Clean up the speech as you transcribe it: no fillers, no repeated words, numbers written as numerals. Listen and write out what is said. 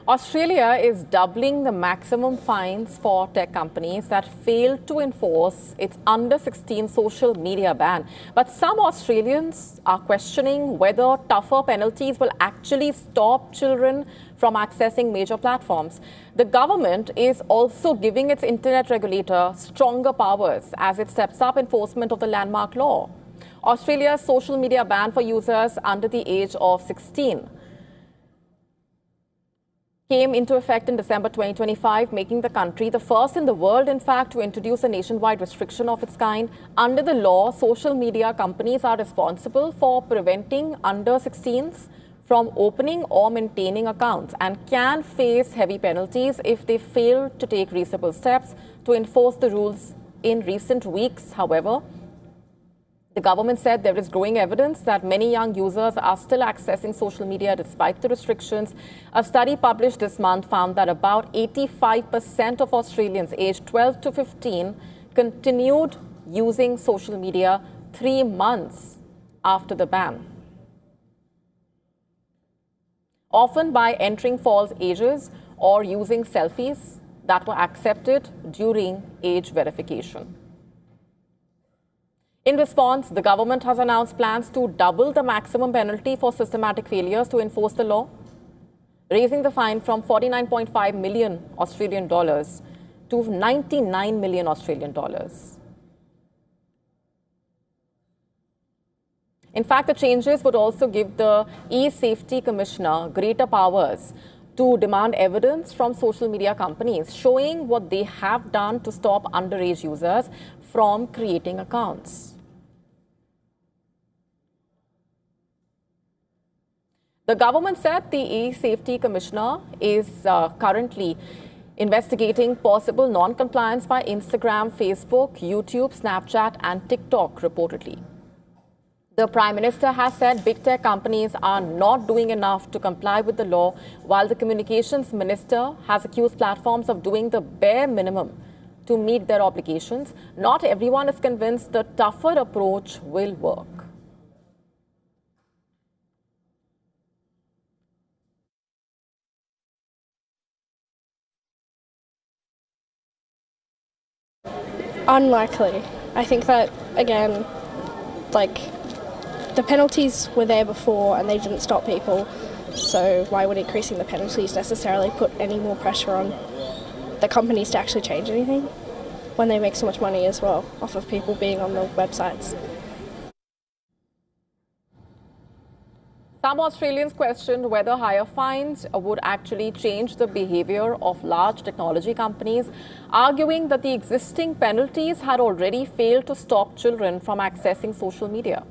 Australia is doubling the maximum fines for tech companies that fail to enforce its under-16 social media ban. But some Australians are questioning whether tougher penalties will actually stop children from accessing major platforms. The government is also giving its internet regulator stronger powers as it steps up enforcement of the landmark law. Australia's social media ban for users under the age of 16 came into effect in December 2025, making the country the first in the world, in fact, to introduce a nationwide restriction of its kind. Under the law, social media companies are responsible for preventing under-16s from opening or maintaining accounts and can face heavy penalties if they fail to take reasonable steps to enforce the rules. In recent weeks, however, the government said there is growing evidence that many young users are still accessing social media despite the restrictions. A study published this month found that about 85% of Australians aged 12 to 15 continued using social media 3 months after the ban, often by entering false ages or using selfies that were accepted during age verification. In response, the government has announced plans to double the maximum penalty for systematic failures to enforce the law, raising the fine from 49.5 million Australian dollars to 99 million Australian dollars. In fact, the changes would also give the e-Safety Commissioner greater powers to demand evidence from social media companies showing what they have done to stop underage users from creating accounts. The government said the e-Safety Commissioner is currently investigating possible non-compliance by Instagram, Facebook, YouTube, Snapchat and TikTok, reportedly. The Prime Minister has said big tech companies are not doing enough to comply with the law, while the Communications Minister has accused platforms of doing the bare minimum to meet their obligations. Not everyone is convinced the tougher approach will work. Unlikely. I think that, again, the penalties were there before and they didn't stop people, so why would increasing the penalties necessarily put any more pressure on the companies to actually change anything when they make so much money as well off of people being on the websites? Some Australians questioned whether higher fines would actually change the behavior of large technology companies, arguing that the existing penalties had already failed to stop children from accessing social media.